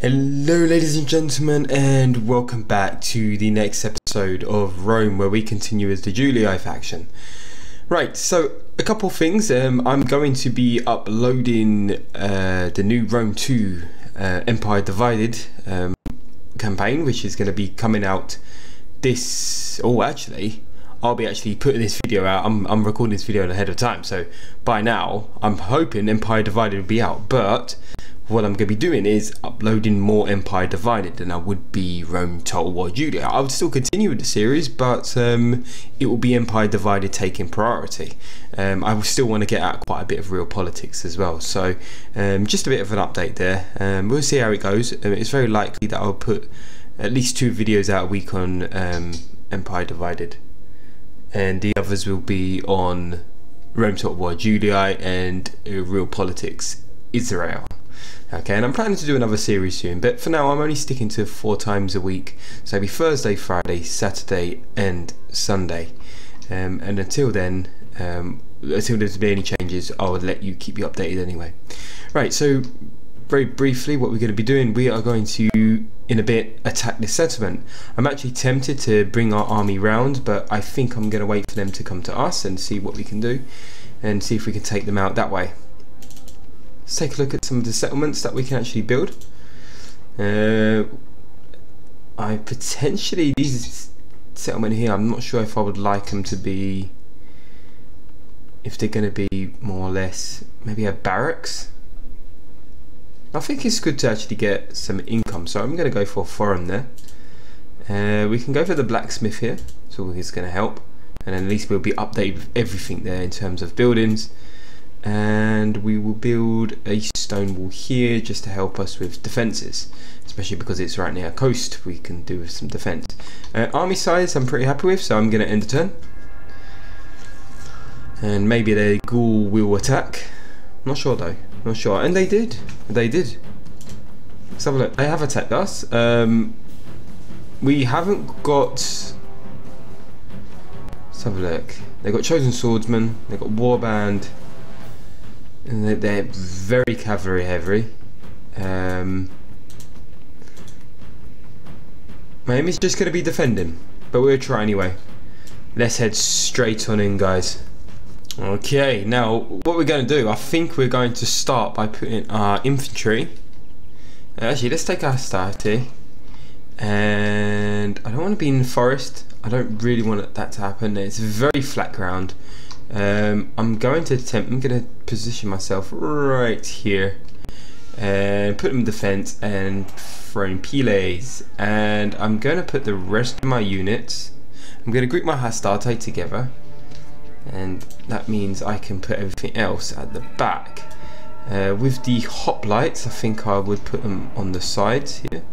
Hello ladies and gentlemen, and welcome back to the next episode of Rome, where we continue as the Julii faction. Right, so a couple things. I'm going to be uploading the new Rome 2 Empire Divided campaign, which is going to be coming out this... Oh, actually, I'll be putting this video out. I'm recording this video ahead of time, so by now I'm hoping Empire Divided will be out, but what I'm going to be doing is uploading more Empire Divided than I would be Rome Total War Julii. I would still continue with the series, but it will be Empire Divided taking priority. I will still want to get at quite a bit of real politics as well, so just a bit of an update there. We'll see how it goes. It's very likely that I'll put at least 2 videos out a week on Empire Divided, and the others will be on Rome Total War Julii and real politics Israel. Okay, and I'm planning to do another series soon, but for now I'm only sticking to 4 times a week, so it'll be Thursday, Friday, Saturday and Sunday, and until then, until there's been any changes, I will let you keep you updated anyway. Right, so very briefly what we're going to be doing, we are going to in a bit attack this settlement. I'm actually tempted to bring our army round, but I think I'm going to wait for them to come to us and see what we can do and see if we can take them out that way. Let's take a look at some of the settlements that we can actually build. I potentially, these settlement here, I'm not sure if I would like them to be, if they're going to be more or less maybe a barracks. I think it's good to actually get some income, so I'm going to go for a foreign there. We can go for the blacksmith here, so it's going to help, and then at least we'll be updated with everything there in terms of buildings. And we will build a stone wall here just to help us with defences, especially because it's right near a coast. We can do with some defence. Army size I'm pretty happy with, so I'm going to end the turn, and maybe the ghoul will attack. Not sure though, not sure. And they did, let's have a look. They have attacked us. We haven't got, let's have a look. They got chosen swordsman, they got warband, and they're very cavalry heavy. My aim is just going to be defending, but we'll try anyway. Let's head straight on in, guys. Okay, now what we're going to do, I think we're going to start by putting our infantry. Actually, let's take our starter, and I don't want to be in the forest. I don't really want that to happen. It's very flat ground. I'm going to position myself right here and put them in defense and throw in piles, and I'm going to put the rest of my units, I'm going to group my hastarte together, and that means I can put everything else at the back. With the hoplites, I think I would put them on the sides here,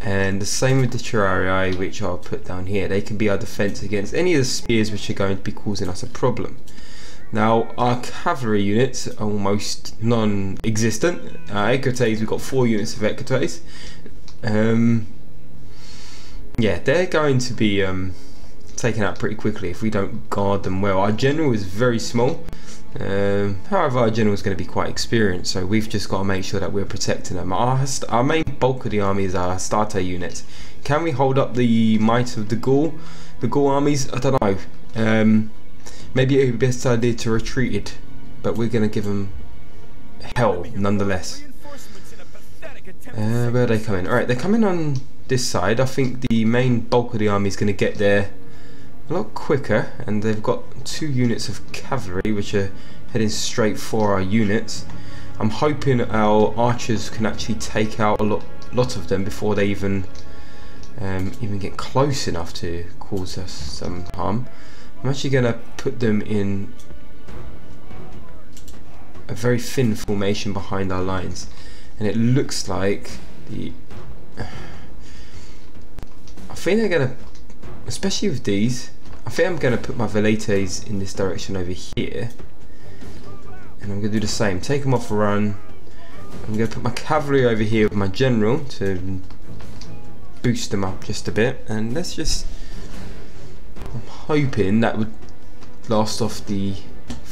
and the same with the terrarii, which I'll put down here. They can be our defense against any of the spears which are going to be causing us a problem. Now our cavalry units are almost non-existent. Equites, we've got 4 units of equites. Yeah, they're going to be taken out pretty quickly if we don't guard them well. Our general is very small. However, our general is going to be quite experienced, so we've just got to make sure that we're protecting them. Our main bulk of the army is our starter units. Can we hold up the might of the Gaul armies? I don't know. Maybe it would be best idea to retreat it, but we're going to give them hell nonetheless. Where are they coming? Alright, they're coming on this side. I think the main bulk of the army is going to get there a lot quicker, and they've got 2 units of cavalry which are heading straight for our units. I'm hoping our archers can actually take out a lot of them before they even get close enough to cause us some harm. I'm actually going to put them in a very thin formation behind our lines, and it looks like I think they're going to, especially with these, I think I'm going to put my velites in this direction over here, and I'm going to do the same, take them off a run. I'm going to put my cavalry over here with my general to boost them up just a bit, and I'm hoping that would blast off the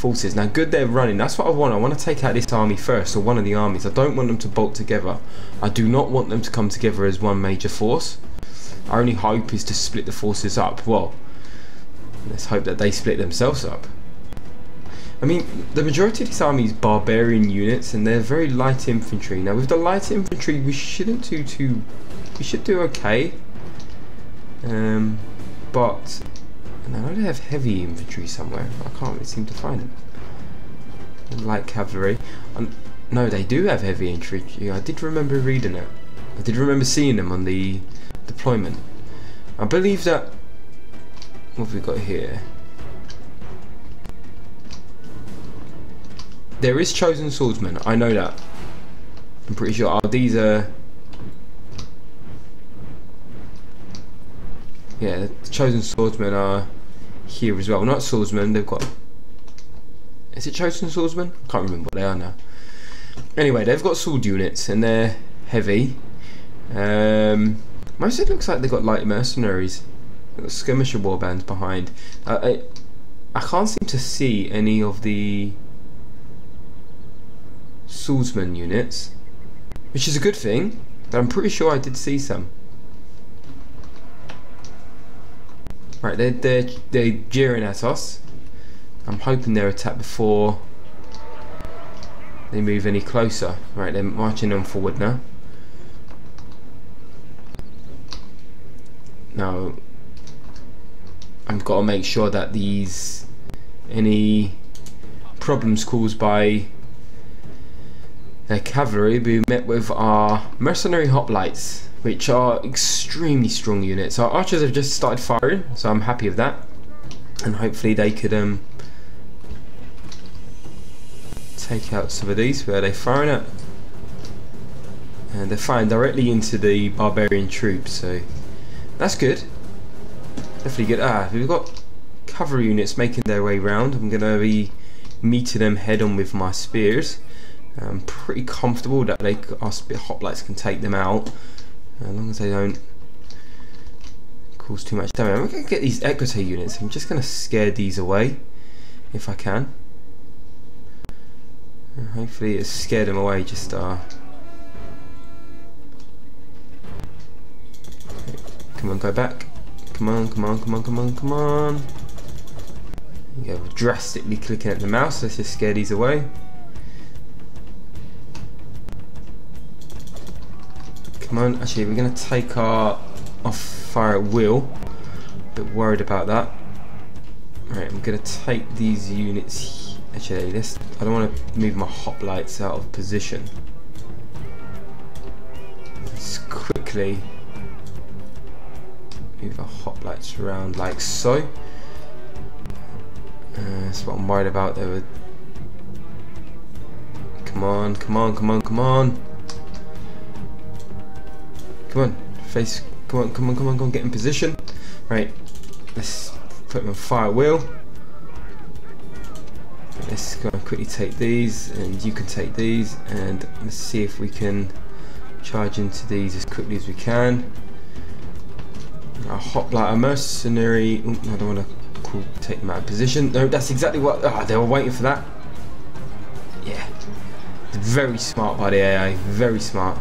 forces. Now good, they're running. That's what I want. I want to take out this army first, or one of the armies. I don't want them to bolt together. I do not want them to come together as one major force. Our only hope is to split the forces up. Well, let's hope that they split themselves up. I mean, the majority of this army is barbarian units, and they're very light infantry. Now with the light infantry, we shouldn't do too... we should do okay. But I know they have heavy infantry somewhere. I can't really seem to find them. Light cavalry. No, they do have heavy infantry. I did remember reading it. I did remember seeing them on the deployment. I believe that... what have we got here? There is chosen swordsmen. I know that. I'm pretty sure. Oh, these are... yeah, the chosen swordsmen are here as well. Not swordsmen, they've got... is it chosen swordsmen? I can't remember what they are now. Anyway, they've got sword units and they're heavy. Most of it looks like they've got light mercenaries. They've got skirmisher warbands behind. I can't seem to see any of the swordsman units, which is a good thing, but I'm pretty sure I did see some. Right, they're jeering at us. I'm hoping they're attacked before they move any closer. Right, they're marching on forward now. Now, I've got to make sure that any problems caused by their cavalry be met with our mercenary hoplites, which are extremely strong units. Our archers have just started firing, so I'm happy with that, and hopefully they could take out some of these. Where are they firing at? And they're firing directly into the barbarian troops, so that's good. Definitely good. We've got cavalry units making their way round. I'm going to be meeting them head on with my spears. I'm pretty comfortable that our hoplites can take them out, as long as they don't cause too much damage. I'm going to get these equity units. I'm just going to scare these away if I can. And hopefully it scared them away. Just come on, go back. Come on, come on, come on, come on, come on. You go drastically clicking at the mouse. Let's just scare these away. Come on, actually we're going to take our fire at will. A bit worried about that. Right, I'm going to take these units. Actually, I don't want to move my hoplites out of position. Let's quickly move our hoplites around like so. That's what I'm worried about. Come on, come on, come on, come on. Come on, face, come on, come on, come on, come on, get in position. Right, let's put them on fire wheel. Let's go and quickly take these, and you can take these, and let's see if we can charge into these as quickly as we can. Our hoplite, a mercenary. Ooh, I don't want to take them out of position. No, that's exactly what. They were waiting for that. Yeah, very smart by the AI, very smart.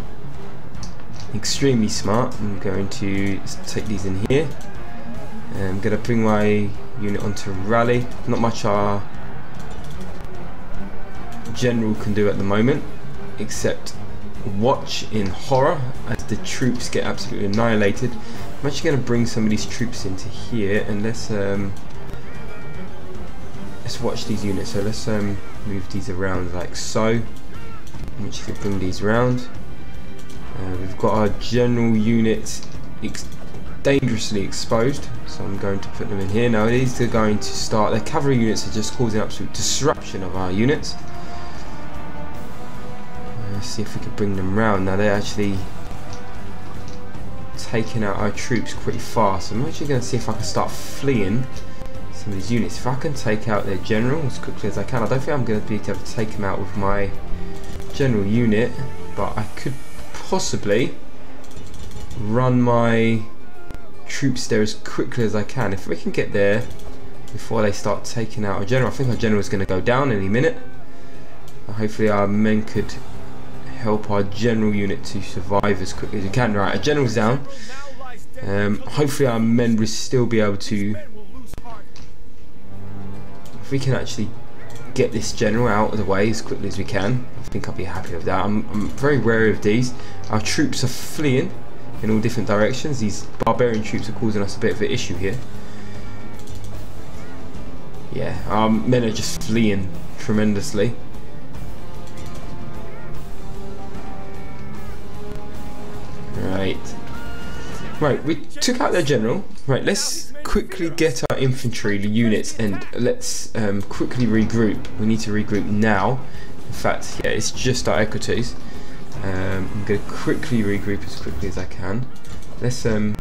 Extremely smart. I'm going to take these in here. I'm going to bring my unit onto rally. Not much our general can do at the moment, except watch in horror as the troops get absolutely annihilated. I'm actually going to bring some of these troops into here, and let's watch these units. So let's move these around like so. I'm just going to bring these around. We've got our general units dangerously exposed, so I'm going to put them in here. Now these are going to start, the cavalry units are just causing absolute disruption of our units. Let's see if we can bring them round. Now they're actually taking out our troops pretty fast. I'm actually going to see if I can start fleeing some of these units. If I can take out their general as quickly as I can. I don't think I'm going to be able to take them out with my general unit, but I could possibly run my troops there as quickly as I can. If we can get there before they start taking out our general. I think our general is going to go down any minute. Hopefully our men could help our general unit to survive as quickly as we can. Right, our general's down. Hopefully our men will still be able to, if we can actually get this general out of the way as quickly as we can, I think I'll be happy with that. I'm very wary of these. Our troops are fleeing in all different directions. These barbarian troops are causing us a bit of an issue here. Yeah, our men are just fleeing tremendously. Right, we took out their general. Right, let's quickly get our infantry units and let's quickly regroup. We need to regroup now. In fact, yeah, it's just our equities. I'm going to quickly regroup as quickly as I can. Let's I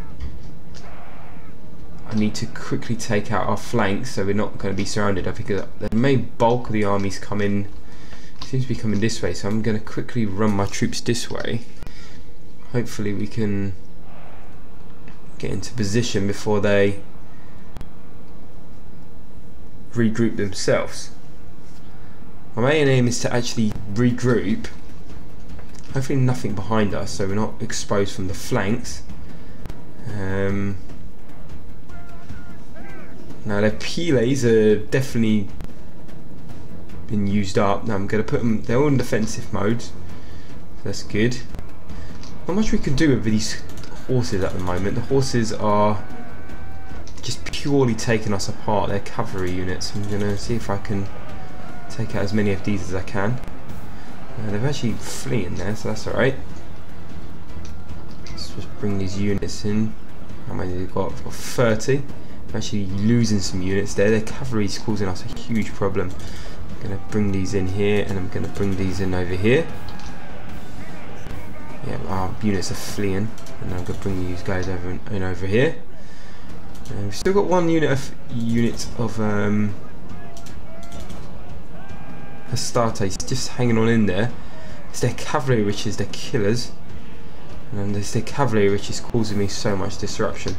need to quickly take out our flanks so we're not going to be surrounded. I think the main bulk of the army's coming, seems to be coming this way, so I'm going to quickly run my troops this way. Hopefully we can get into position before they regroup themselves. My main aim is to actually regroup, hopefully nothing behind us so we're not exposed from the flanks. Now their piles are definitely been used up. Now I'm going to put them, they're all in defensive mode, so that's good. Not much we can do with these horses at the moment. The horses are just purely taking us apart. They're cavalry units. I'm going to see if I can take out as many of these as I can. They're actually fleeing there, so that's alright. Let's just bring these units in. How many have we got? We've got 30. I'm actually losing some units there. Their cavalry is causing us a huge problem. I'm going to bring these in here and I'm going to bring these in over here. Yeah, our units are fleeing, and I'm going to bring these guys over and over here. We've still got one unit of Astartes just hanging on in there. It's their cavalry which is their killers, and it's their cavalry which is causing me so much disruption.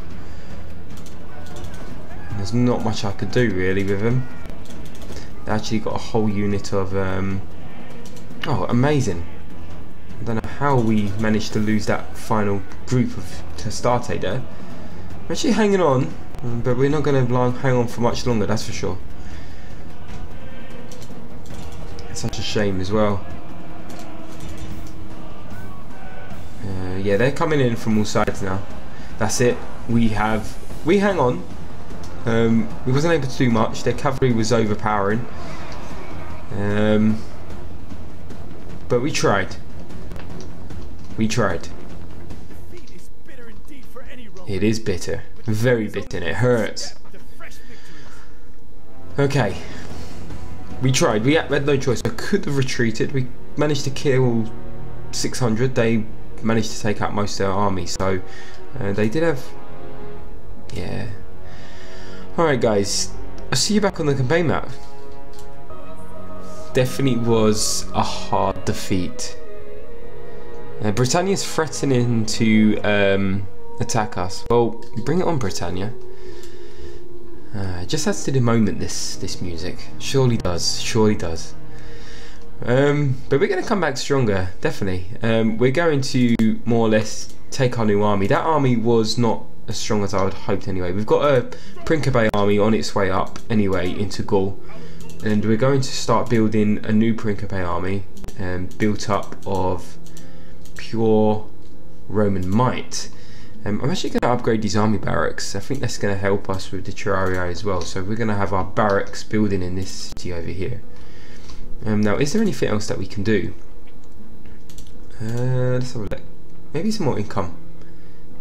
And there's not much I could do really with them. They actually got a whole unit of oh, amazing. I don't know how we managed to lose that final group of Astarte there. We're actually hanging on, but we're not going to hang on for much longer, that's for sure. It's such a shame as well. Yeah, they're coming in from all sides now. That's it. We hang on. We wasn't able to do much. Their cavalry was overpowering. But we tried. We tried. It is bitter. Very bitter and it hurts. Okay. We tried. We had no choice. I could have retreated. We managed to kill 600. They managed to take out most of their army. So they did have... Yeah. Alright guys. I'll see you back on the campaign map. Definitely was a hard defeat. Britannia's threatening to attack us. Well, bring it on, Britannia. It just adds to the moment, this music. Surely does, surely does. But we're going to come back stronger, definitely. We're going to more or less take our new army. That army was not as strong as I would hoped anyway. We've got a Principe army on its way up anyway into Gaul. And we're going to start building a new Principe army built up of pure Roman might. I'm actually going to upgrade these army barracks. I think that's going to help us with the Terraria as well. So we're going to have our barracks building in this city over here. Now, is there anything else that we can do? Let's have a look. Maybe some more income.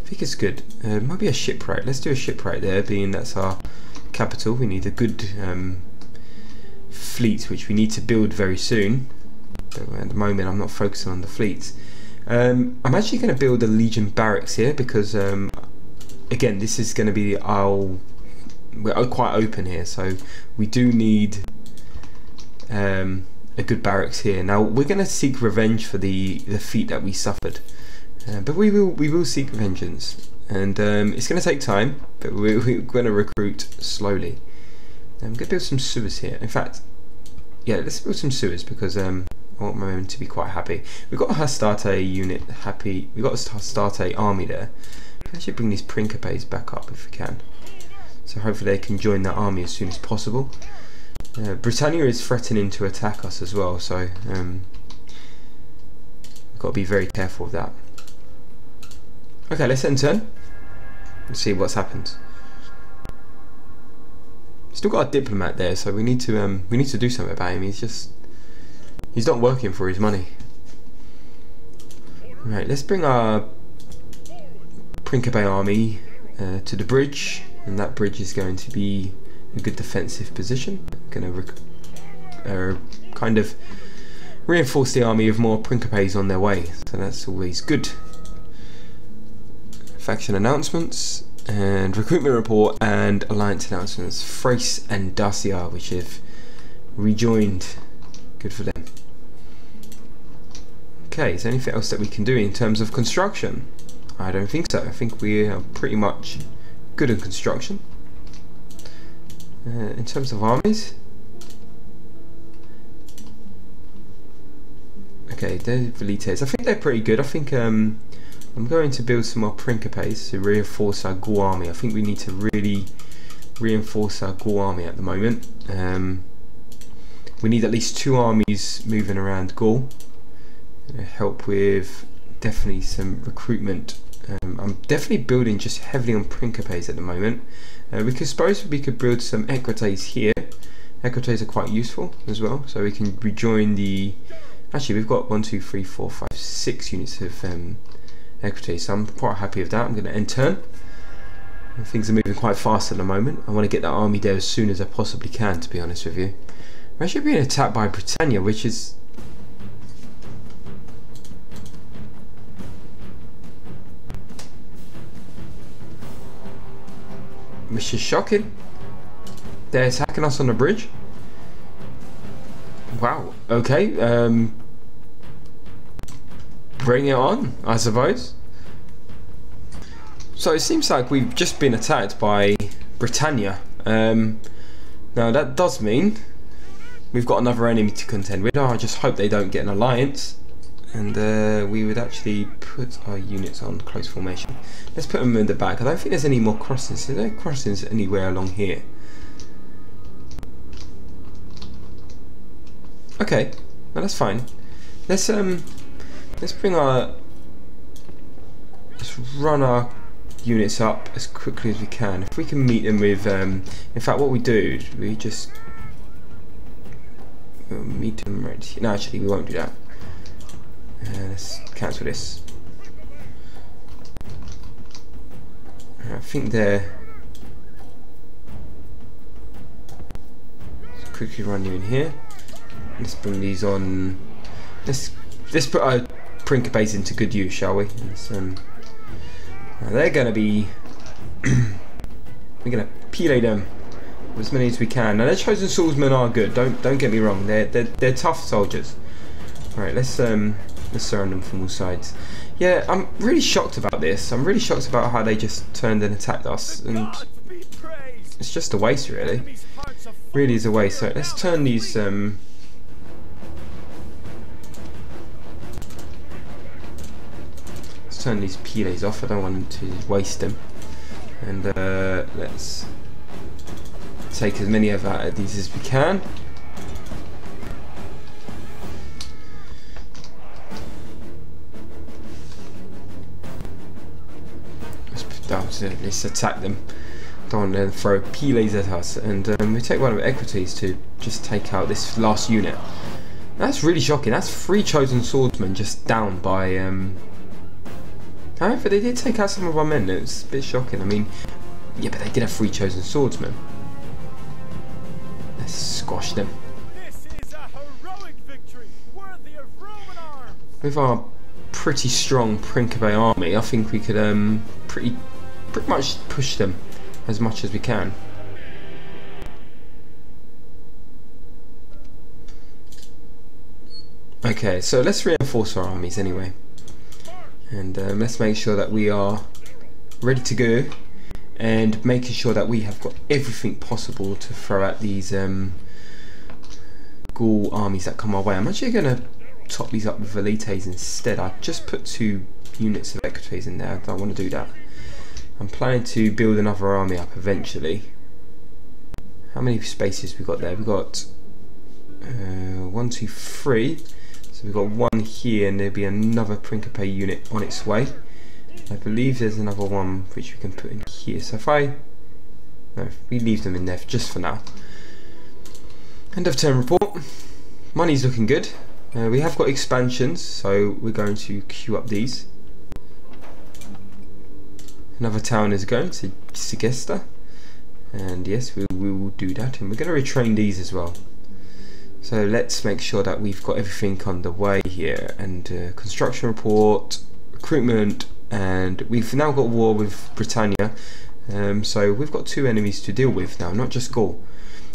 I think it's good. Might be a shipwright. Let's do a shipwright there, being that's our capital. We need a good fleet, which we need to build very soon. But at the moment, I'm not focusing on the fleets. I'm actually going to build a Legion barracks here because, again, this is going to be we're quite open here, so we do need a good barracks here. Now we're going to seek revenge for the defeat that we suffered, but we will seek vengeance, and it's going to take time, but we're going to recruit slowly. I'm going to build some sewers here. In fact, yeah, let's build some sewers because I want my men to be quite happy. We've got a Hastarte unit happy. We've got a Hastarte army there. I should bring these Principes back up if we can. So hopefully they can join that army as soon as possible. Britannia is threatening to attack us as well, so we've got to be very careful of that. Okay, let's end turn. Let's see what's happened. Still got a diplomat there, so we need to do something about him. He's not working for his money. Right, let's bring our Principe army to the bridge, and that bridge is going to be a good defensive position. Going to kind of reinforce the army with more Principes on their way, so that's always good. Faction announcements and recruitment report and alliance announcements. Thrace and Dacia, which have rejoined. Good for them. Okay, is there anything else that we can do in terms of construction? I don't think so. I think we are pretty much good in construction. In terms of armies, okay, they're Velites. I think they're pretty good. I think I'm going to build some more Principes to reinforce our Gaul army. I think we need to really reinforce our Gaul army at the moment. We need at least 2 armies moving around Gaul. Help with definitely some recruitment. I'm definitely building just heavily on Principes at the moment. We could build some Equites here. Equites are quite useful as well, so we can rejoin the. Actually, we've got 1, 2, 3, 4, 5, 6 units of Equites, so I'm quite happy with that. I'm going to end turn. Things are moving quite fast at the moment. I want to get that army there as soon as I possibly can, to be honest with you. We're actually being attacked by Britannia, which is. Which is shocking. They're attacking us on the bridge. Wow. Okay. Bring it on, I suppose. So it seems like we've just been attacked by Britannia. Now that does mean we've got another enemy to contend with. I just hope they don't get an alliance. And we would actually put our units on close formation. Let's put them in the back. I don't think there's any more crossings. Are there crossings anywhere along here? Okay, well that's fine. Let's bring our. Let's run our units up as quickly as we can. If we can meet them with, in fact, what we do, we just meet them right. No, actually, we won't do that. Let's cancel this. I think they're. Let's quickly run you in here. Let's bring these on. Let's put our Principes into good use, shall we? They're going to be. We're going to pillage them as many as we can. Now, their chosen swordsmen are good. Don't get me wrong. They're tough soldiers. All right, let's surround them from all sides. Yeah, I'm really shocked about this. I'm really shocked about how they just turned and attacked us, and it's just a waste, really. Really is a waste. So let's turn these. Let's turn these piles off. I don't want to waste them, and let's take as many of these as we can. Let's attack them. Don't want to throw piles at us, and we take one of Equites to just take out this last unit. That's really shocking. That's 3 chosen swordsmen just down by. However, they did take out some of our men. It's a bit shocking. I mean, yeah, but they did have 3 chosen swordsmen. Let's squash them. This is a heroic victory, worthy of Roman arms. With our pretty strong Principe army, I think we could pretty much push them as much as we can. Okay, so let's reinforce our armies anyway, and let's make sure that we are ready to go and making sure that we have got everything possible to throw at these Gaul armies that come our way. I'm actually going to top these up with velites instead. I just put 2 units of equites in there. I don't want to do that. I'm planning to build another army up eventually. How many spaces we got there? We got 1, 2, 3. So we've got 1 here, and there'll be another Principe unit on its way. I believe there's another one which we can put in here. So if we leave them in there just for now. End of turn report. Money's looking good. We have got expansions, so we're going to queue up these. Another town is going to Segesta, and yes, we will do that, and we're going to retrain these as well. So let's make sure that we've got everything underway here, and construction report, recruitment, and we've now got war with Britannia, so we've got 2 enemies to deal with now, not just Gaul.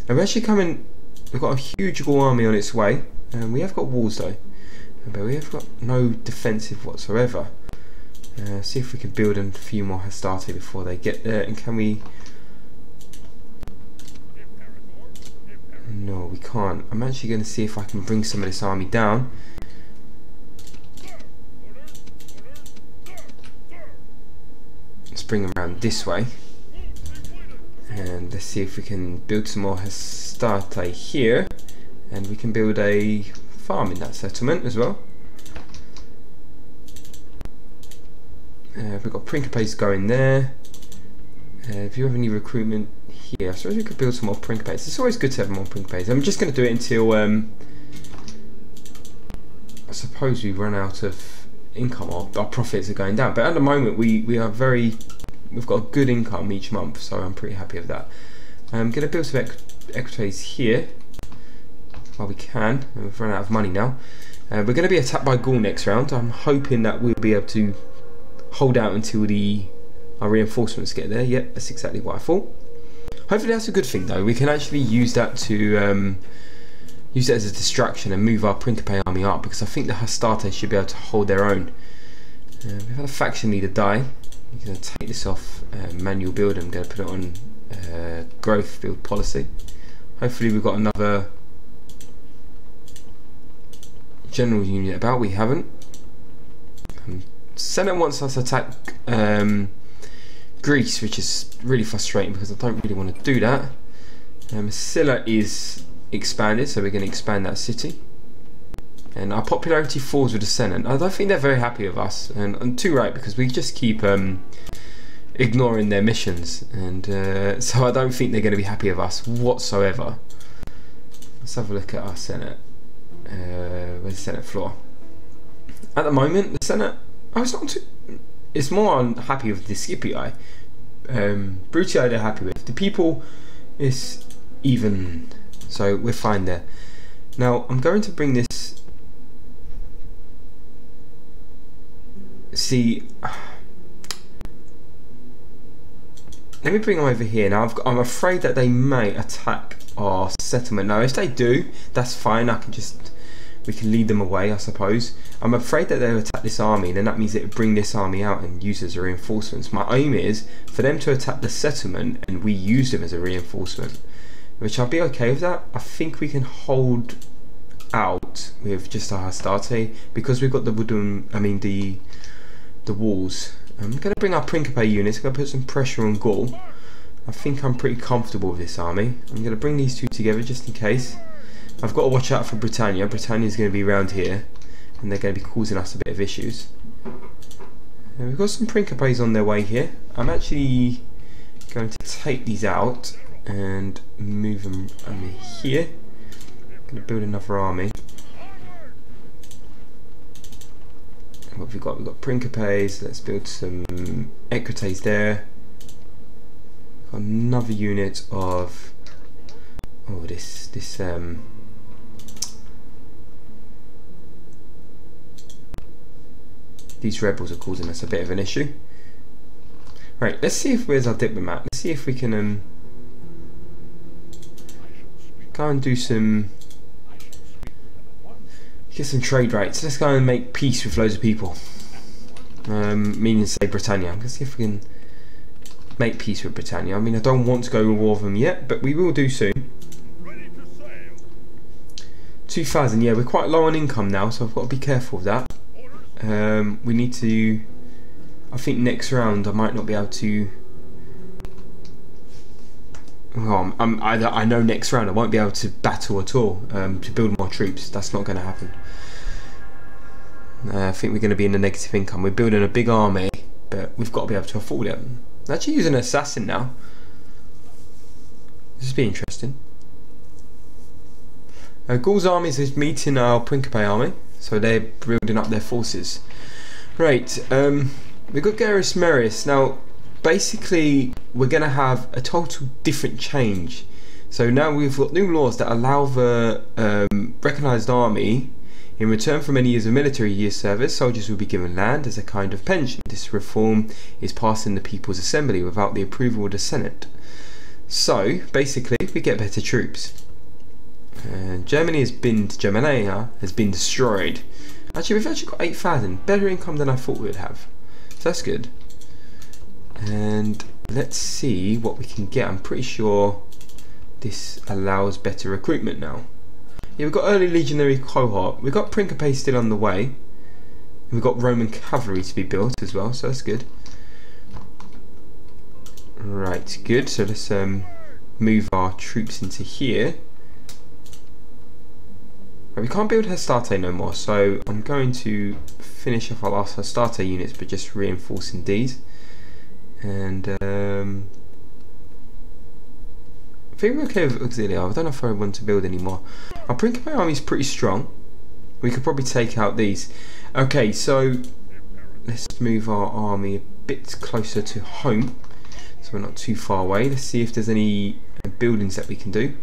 And we're actually coming, we've got a huge Gaul army on its way, and we have got walls though, but we have got no defensive whatsoever. See if we can build a few more Hastati before they get there, and can we... No, we can't. I'm actually going to see if I can bring some of this army down. Let's bring them around this way, and let's see if we can build some more Hastati here, and we can build a farm in that settlement as well. We've got Principes going there. If you have any recruitment here, I suppose we could build some more Principes. It's always good to have more Principes. I'm just going to do it until I suppose we run out of income, or our profits are going down. But at the moment we've got a good income each month, so I'm pretty happy with that. I'm going to build some equites here while we can. We've run out of money now. We're going to be attacked by Gaul next round. I'm hoping that we'll be able to hold out until our reinforcements get there. Yep, that's exactly what I thought. Hopefully that's a good thing though. We can actually use that to use it as a distraction and move our Principe army up, because I think the Hastati should be able to hold their own. We've had a faction leader die. I'm going to take this off manual build. I'm going to put it on growth build policy. Hopefully we've got another general unit about. We haven't. Senate wants us to attack Greece, which is really frustrating because I don't really want to do that. Scylla is expanded, so we're going to expand that city. And our popularity falls with the Senate. I don't think they're very happy with us, and too right, because we just keep ignoring their missions, and so I don't think they're going to be happy with us whatsoever. Let's have a look at our Senate. Where's the Senate floor? At the moment, the Senate... Oh, it's not too... It's more unhappy with the Scipii. Brutii they're happy with. The people is even, so we're fine there. Now I'm going to bring this. See, let me bring them over here. Now I'm afraid that they may attack our settlement. Now if they do, that's fine. We can lead them away, I suppose. I'm afraid that they'll attack this army, and then that means it would bring this army out and use as a reinforcement. My aim is for them to attack the settlement and we use them as a reinforcement, which I'll be okay with that. I think we can hold out with just our Hastati because we've got the wooden, the walls. I'm going to bring our Principe units. I'm going to put some pressure on Gaul. I think I'm pretty comfortable with this army. I'm going to bring these two together just in case. I've got to watch out for Britannia. Britannia's going to be around here, and they're going to be causing us a bit of issues. And we've got some Principes on their way here. I'm actually going to take these out and move them here. I'm going to build another army. What have we got? We've got Principes. Let's build some Equites there. Got another unit of these rebels are causing us a bit of an issue. Right, let's see where's our diplomat. Let's see if we can go and do get some trade rights. Let's go and make peace with loads of people. Meaning say Britannia. I'm gonna see if we can make peace with Britannia. I mean, I don't want to go to war with them yet, but we will do soon. 2,000, yeah, we're quite low on income now, so I've got to be careful of that. We need to, I think next round I might not be able to, well, I know next round I won't be able to battle at all, to build more troops. That's not going to happen. I think we're going to be in a negative income. We're building a big army, but we've got to be able to afford it. I'm actually using an assassin now. This will be interesting. Gaul's armies is meeting our Principe army, so they're building up their forces. Right, we've got Garrus Marius. Now, basically, we're going to have a total different change. So now we've got new laws that allow the recognised army, in return for many years of military year service, soldiers will be given land as a kind of pension. This reform is passed in the People's Assembly without the approval of the Senate. So, basically, we get better troops. Germania has been destroyed. Actually, we've actually got 8,000, better income than I thought we would have. So that's good. And let's see what we can get. I'm pretty sure this allows better recruitment now. Yeah, we've got early legionary cohort. We've got Principe still on the way. And we've got Roman cavalry to be built as well, so that's good. Right, good. So let's move our troops into here. Right, we can't build Hastarte no more, so I'm going to finish off our last Hastarte units, but just reinforcing these. And I think we're okay with Auxilia. I don't know if I want to build anymore. Our Principe army is pretty strong. We could probably take out these. Okay, so let's move our army a bit closer to home, so we're not too far away. Let's see if there's any buildings that we can do.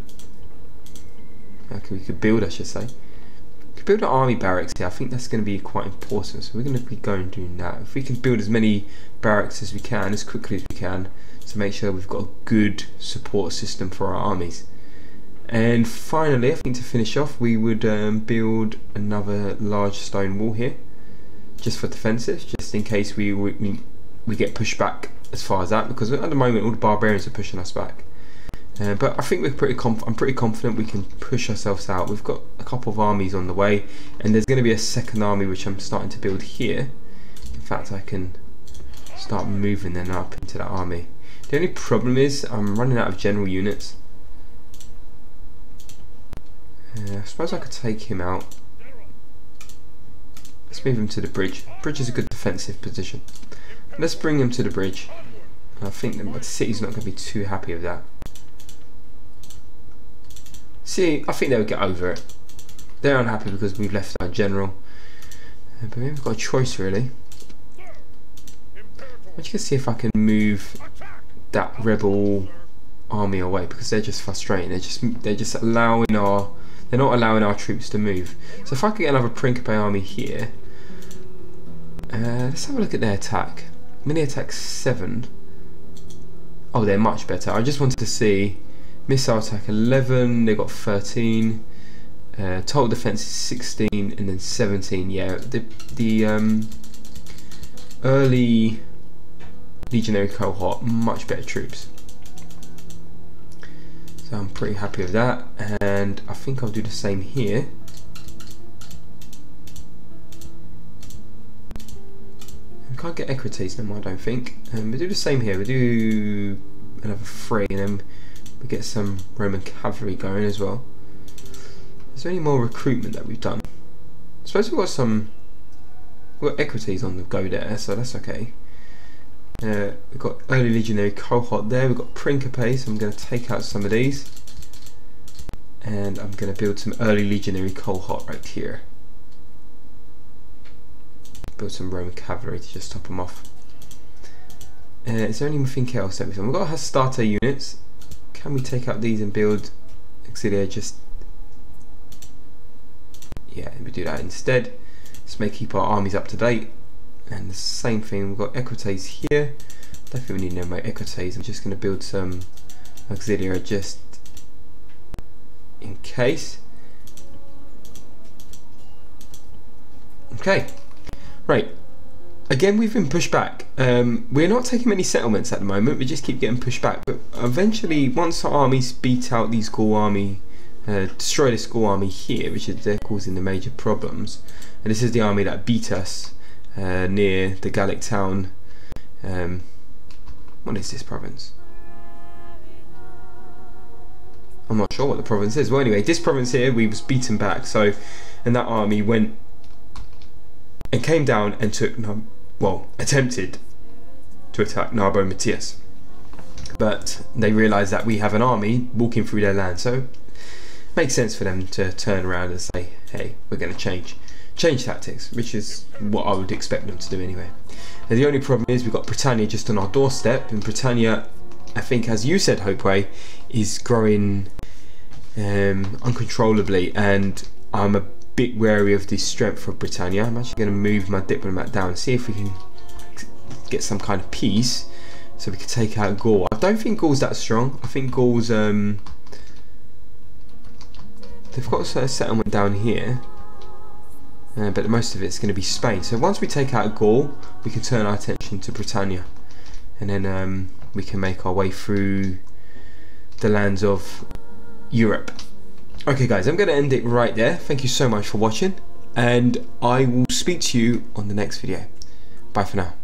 Okay, we could build, I should say. We could build an army barracks here. I think that's going to be quite important, so we're going to be going and doing that. If we can build as many barracks as we can, as quickly as we can, to make sure we've got a good support system for our armies. And finally, I think to finish off, we would build another large stone wall here, just for defensive, just in case we get pushed back as far as that, because at the moment all the barbarians are pushing us back. But I think I'm pretty confident we can push ourselves out. We've got a couple of armies on the way, and there's going to be a second army which I'm starting to build here. In fact, I can start moving them up into that army. The only problem is I'm running out of general units. I suppose I could take him out. Let's move him to the bridge. Bridge is a good defensive position. Let's bring him to the bridge. I think the city's not going to be too happy with that. See, I think they'll get over it. They're unhappy because we've left our general. But we've got a choice really. I'm just gonna see if I can move that rebel army away, because they're just frustrating. They're just allowing our, they're not allowing our troops to move. So if I could get another Principe army here, let's have a look at their attack. Mini attack 7. Oh, they're much better. I just wanted to see. Missile attack 11, they got 13, total defense is 16, and then 17. Yeah, the early legionary cohort, much better troops. So I'm pretty happy with that, and I think I'll do the same here. We can't get Equites no more, I don't think. We do the same here. We do another 3, and then we get some Roman cavalry going as well. Is there any more recruitment that we've done? I suppose we've got Equites on the go there, so that's okay. We've got early legionary cohort there. We've got Principe, so I'm going to take out some of these, and I'm going to build some early legionary cohort right here. Build some Roman cavalry to just top them off. Is there anything else that we've done? We've got Hastarte units. Can we take out these and build Auxilia? Just, yeah, we do that instead. Let's keep our armies up to date. And the same thing, we've got Equites here. Don't think we need no more Equites. I'm just going to build some Auxilia just in case. Okay, right. again, we've been pushed back. We're not taking many settlements at the moment. We just keep getting pushed back. But eventually, once our armies beat out these Gaul army, destroy this Gaul army here, which is they're causing the major problems. And this is the army that beat us near the Gallic town. What is this province? I'm not sure what the province is. Well, anyway, this province here, we was beaten back. So, and that army went and came down and took, well, attempted to attack Narbo Matthias. But they realised that we have an army walking through their land. So, it makes sense for them to turn around and say, hey, we're going to change tactics, which is what I would expect them to do anyway. And the only problem is we've got Britannia just on our doorstep, and Britannia, I think, as you said, Hopeway, is growing uncontrollably, and I'm a bit wary of the strength of Britannia. I'm actually going to move my diplomat down, see if we can get some kind of peace, so we can take out Gaul. I don't think Gaul's that strong. I think Gaul's they've got a settlement down here. But most of it's going to be Spain. So once we take out Gaul, we can turn our attention to Britannia, and then we can make our way through the lands of Europe. Okay guys, I'm going to end it right there. Thank you so much for watching, and I will speak to you on the next video. Bye for now.